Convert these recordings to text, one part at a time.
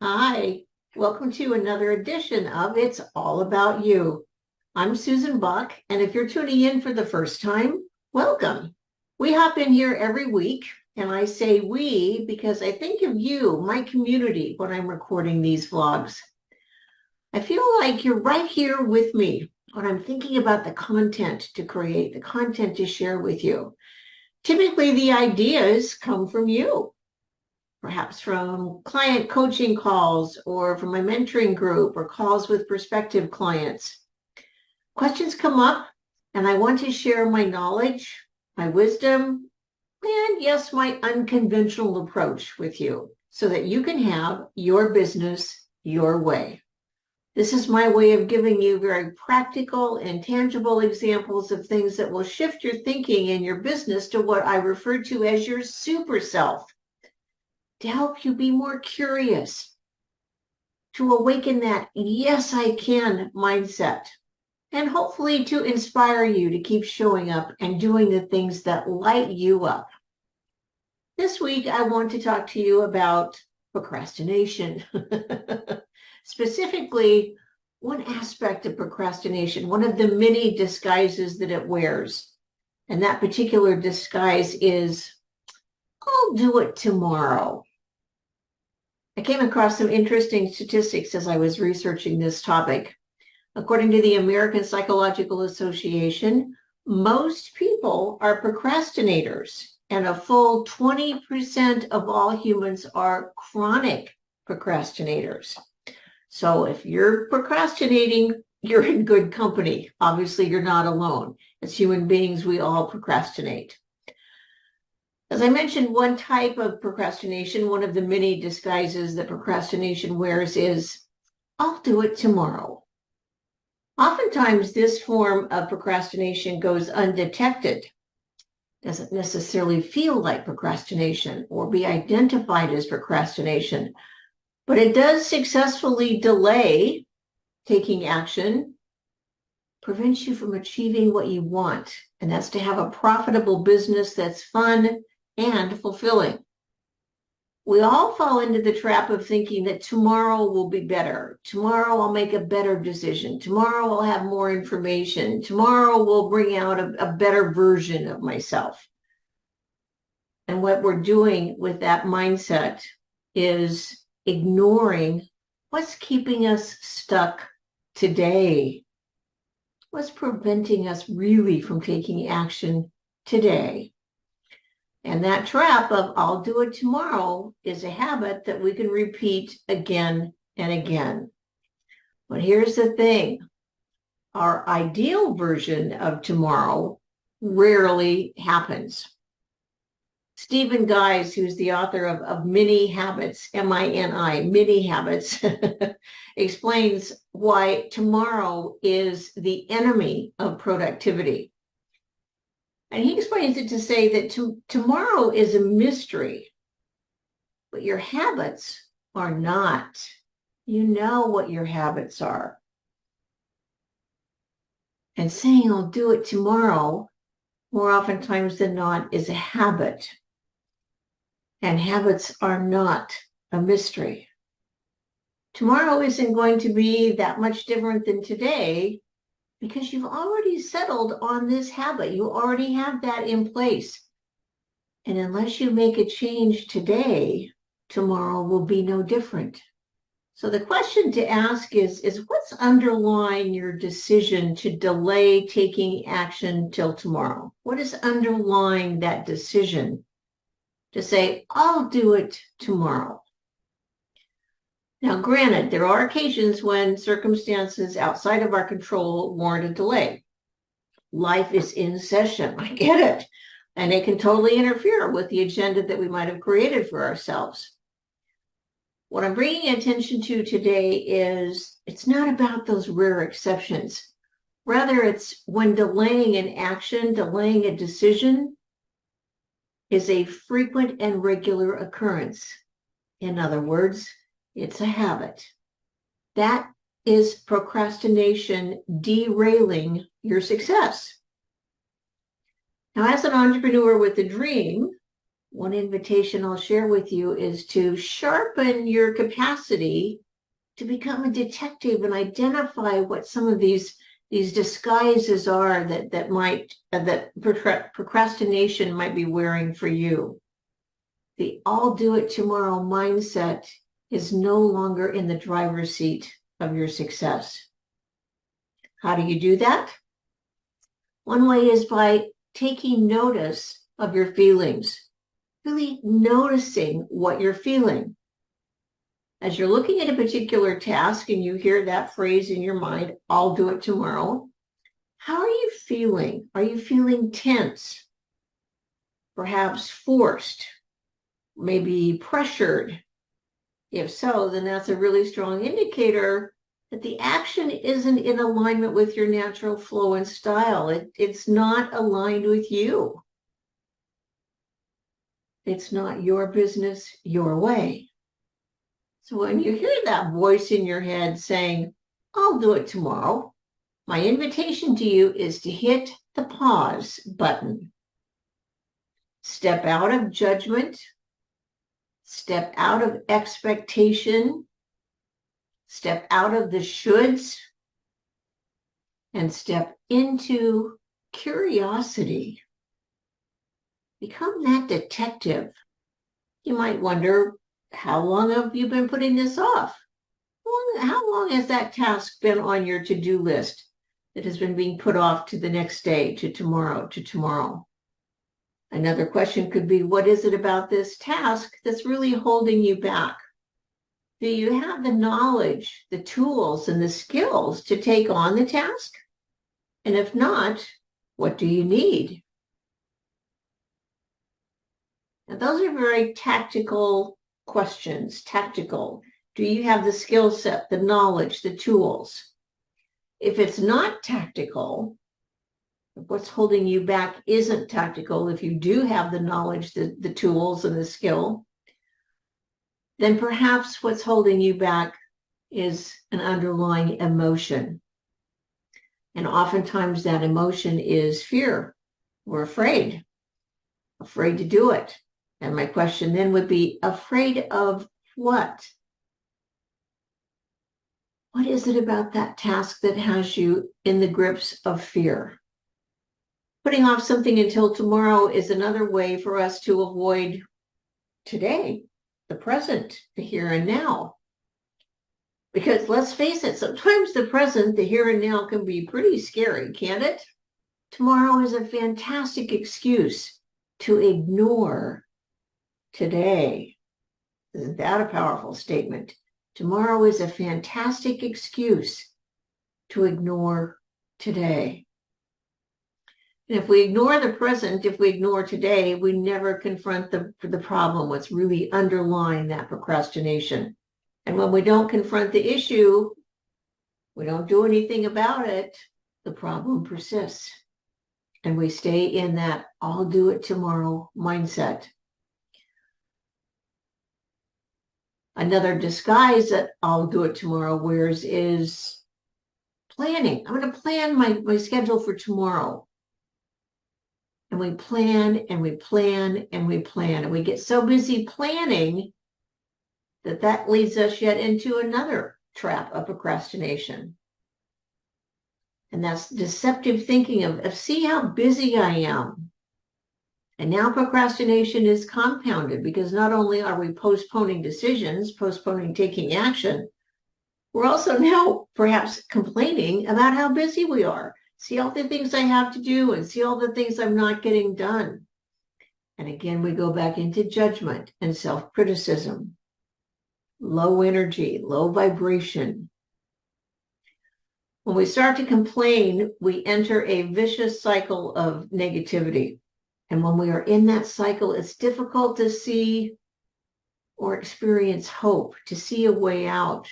Hi, welcome to another edition of It's All About You. I'm Susan Buck, and if you're tuning in for the first time, welcome. We hop in here every week, and I say we because I think of you, my community, when I'm recording these vlogs. I feel like you're right here with me when I'm thinking about the content to create, the content to share with you. Typically, the ideas come from you, perhaps from client coaching calls or from my mentoring group or calls with prospective clients. Questions come up, and I want to share my knowledge, my wisdom, and yes, my unconventional approach with you so that you can have your business your way. This is my way of giving you very practical and tangible examples of things that will shift your thinking in your business to what I refer to as your super self, to help you be more curious, to awaken that yes, I can mindset, and hopefully to inspire you to keep showing up and doing the things that light you up. This week, I want to talk to you about procrastination. Specifically, one aspect of procrastination, one of the many disguises that it wears. And that particular disguise is, I'll do it tomorrow. I came across some interesting statistics as I was researching this topic. According to the American Psychological Association, most people are procrastinators, and a full 20% of all humans are chronic procrastinators. So if you're procrastinating, you're in good company. Obviously, you're not alone. As human beings, we all procrastinate. As I mentioned, one type of procrastination, one of the many disguises that procrastination wears is, I'll do it tomorrow. Oftentimes, this form of procrastination goes undetected, doesn't necessarily feel like procrastination or be identified as procrastination, but it does successfully delay taking action, prevents you from achieving what you want, and that's to have a profitable business that's fun and fulfilling. We all fall into the trap of thinking that tomorrow will be better. Tomorrow I'll make a better decision. Tomorrow I'll have more information. Tomorrow will bring out a better version of myself. And what we're doing with that mindset is ignoring what's keeping us stuck today. What's preventing us really from taking action today? And that trap of I'll do it tomorrow is a habit that we can repeat again and again. But here's the thing. Our ideal version of tomorrow rarely happens. Stephen Guise, who's the author of Mini Habits, M-I-N-I, Mini Habits, explains why tomorrow is the enemy of productivity. And he explains it to say that tomorrow is a mystery, but your habits are not. You know what your habits are. And saying I'll do it tomorrow, more oftentimes than not, is a habit. And habits are not a mystery. Tomorrow isn't going to be that much different than today, because you've already settled on this habit. You already have that in place. And unless you make a change today, tomorrow will be no different. So the question to ask is what's underlying your decision to delay taking action till tomorrow? What is underlying that decision to say, I'll do it tomorrow? Now, granted, there are occasions when circumstances outside of our control warrant a delay. Life is in session. I get it. And it can totally interfere with the agenda that we might have created for ourselves. What I'm bringing attention to today is it's not about those rare exceptions. Rather, it's when delaying an action, delaying a decision is a frequent and regular occurrence. In other words, it's a habit. That is procrastination derailing your success. Now, as an entrepreneur with a dream, one invitation I'll share with you is to sharpen your capacity to become a detective and identify what some of these disguises are that procrastination might be wearing for you. The I'll do it tomorrow mindset is no longer in the driver's seat of your success. How do you do that? One way is by taking notice of your feelings, really noticing what you're feeling. As you're looking at a particular task and you hear that phrase in your mind, I'll do it tomorrow, how are you feeling? Are you feeling tense? Perhaps forced? Maybe pressured? If so, then that's a really strong indicator that the action isn't in alignment with your natural flow and style. It's not aligned with you. It's not your business, your way. So when you hear that voice in your head saying, I'll do it tomorrow, my invitation to you is to hit the pause button. Step out of judgment. Step out of expectation. Step out of the shoulds. And step into curiosity. Become that detective. You might wonder, how long have you been putting this off? How long has that task been on your to-do list that has been being put off to the next day, to tomorrow? Another question could be, what is it about this task that's really holding you back? Do you have the knowledge, the tools, and the skills to take on the task? And if not, what do you need? Now, those are very tactical questions. Tactical. Do you have the skill set, the knowledge, the tools? If it's not tactical, if what's holding you back isn't tactical, if you do have the knowledge, the tools, and the skill, then perhaps what's holding you back is an underlying emotion. And oftentimes that emotion is fear. We're afraid to do it. And my question then would be, afraid of what? What is it about that task that has you in the grips of fear? Putting off something until tomorrow is another way for us to avoid today, the present, the here and now. Because let's face it, sometimes the present, the here and now can be pretty scary, can't it? Tomorrow is a fantastic excuse to ignore today. Isn't that a powerful statement? Tomorrow is a fantastic excuse to ignore today. And if we ignore the present, if we ignore today, we never confront the problem, what's really underlying that procrastination. And when we don't confront the issue, we don't do anything about it, the problem persists. And we stay in that I'll do it tomorrow mindset. Another disguise that I'll do it tomorrow wears is planning. I'm going to plan my schedule for tomorrow. And we plan and we plan and we plan. And we get so busy planning that leads us yet into another trap of procrastination. And that's deceptive thinking of see how busy I am. And now procrastination is compounded because not only are we postponing decisions, postponing taking action, we're also now perhaps complaining about how busy we are. See all the things I have to do and see all the things I'm not getting done. And again, we go back into judgment and self-criticism. Low energy, low vibration. When we start to complain, we enter a vicious cycle of negativity. And when we are in that cycle, it's difficult to see or experience hope, to see a way out.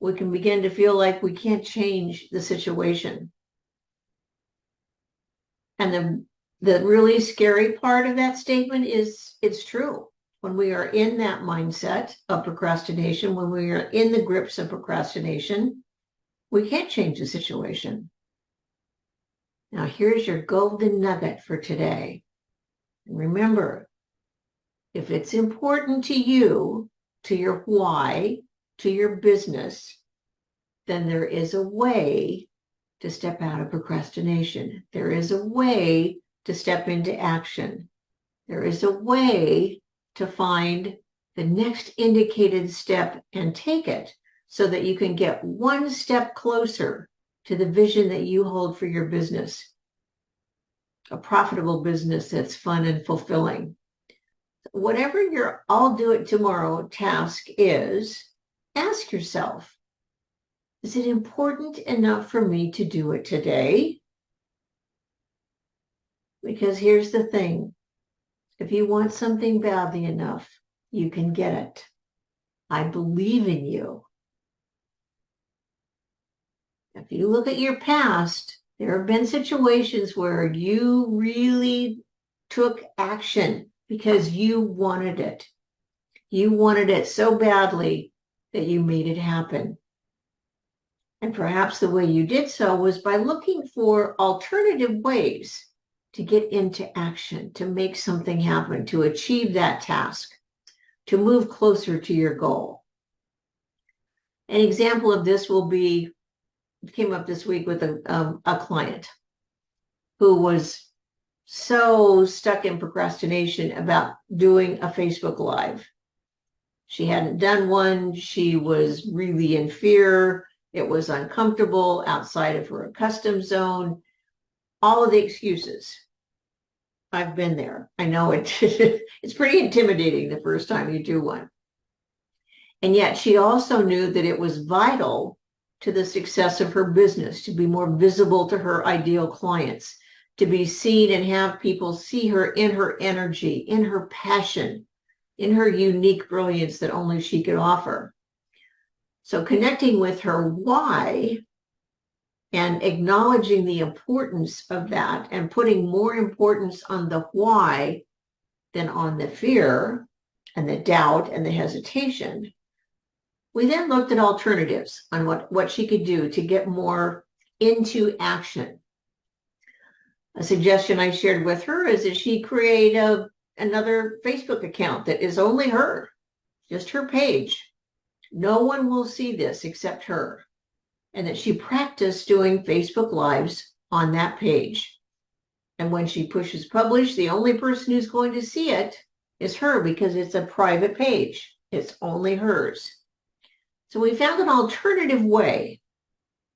We can begin to feel like we can't change the situation. And the really scary part of that statement is it's true. When we are in that mindset of procrastination, when we are in the grips of procrastination, we can't change the situation. Now, here's your golden nugget for today. Remember, If it's important to you, to your why, to your business, then there is a way to step out of procrastination. There is a way to step into action. There is a way to find the next indicated step and take it so that you can get one step closer to the vision that you hold for your business, a profitable business that's fun and fulfilling. Whatever your I'll do it tomorrow task is, ask yourself, is it important enough for me to do it today? Because here's the thing. If you want something badly enough, you can get it. I believe in you. If you look at your past, there have been situations where you really took action because you wanted it. You wanted it so badly that you made it happen. And perhaps the way you did so was by looking for alternative ways to get into action, to make something happen, to achieve that task, to move closer to your goal. An example of this will be, came up this week with a client who was so stuck in procrastination about doing a Facebook Live. She hadn't done one. She was really in fear. It was uncomfortable, outside of her accustomed zone. All of the excuses. I've been there. I know it. It's pretty intimidating the first time you do one. And yet she also knew that it was vital to the success of her business to be more visible to her ideal clients, to be seen and have people see her in her energy, in her passion, in her unique brilliance that only she could offer. So connecting with her why and acknowledging the importance of that and putting more importance on the why than on the fear and the doubt and the hesitation. We then looked at alternatives on what she could do to get more into action. A suggestion I shared with her is that she create another Facebook account that is only her, just her page. No one will see this except her. And that she practiced doing Facebook Lives on that page. And when she pushes publish, the only person who's going to see it is her because it's a private page. It's only hers. So we found an alternative way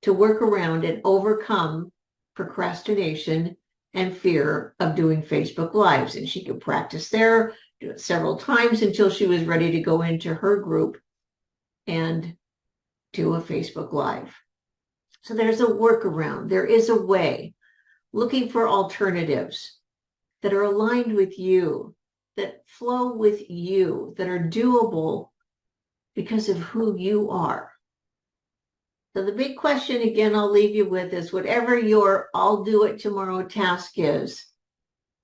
to work around and overcome procrastination and fear of doing Facebook Lives. And she could practice there, do it several times until she was ready to go into her group and do a Facebook Live. So there's a workaround. There is a way, looking for alternatives that are aligned with you, that flow with you, that are doable because of who you are. So the big question, again, I'll leave you with is whatever your I'll do it tomorrow task is,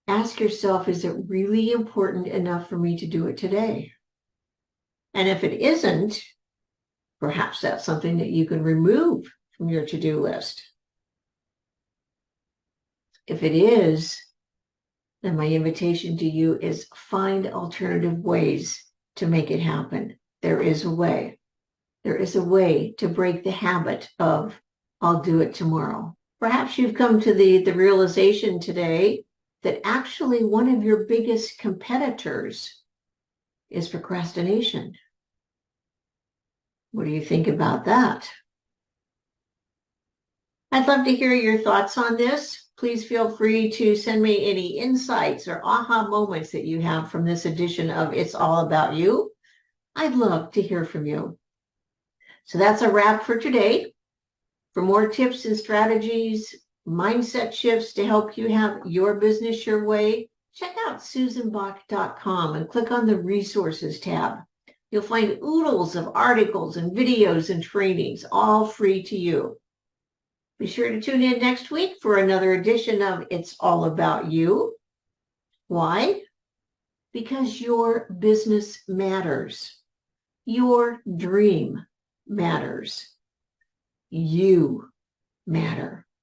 ask yourself, is it really important enough for me to do it today? And if it isn't, perhaps that's something that you can remove from your to-do list. If it is, then my invitation to you is find alternative ways to make it happen. There is a way. There is a way to break the habit of I'll do it tomorrow. Perhaps you've come to the realization today that actually one of your biggest competitors is procrastination. What do you think about that? I'd love to hear your thoughts on this. Please feel free to send me any insights or aha moments that you have from this edition of It's All About You. I'd love to hear from you. So that's a wrap for today. For more tips and strategies, mindset shifts to help you have your business your way, check out susanbach.com and click on the resources tab. You'll find oodles of articles and videos and trainings, all free to you. Be sure to tune in next week for another edition of It's All About You. Why? Because your business matters. Your dream matters. You matter.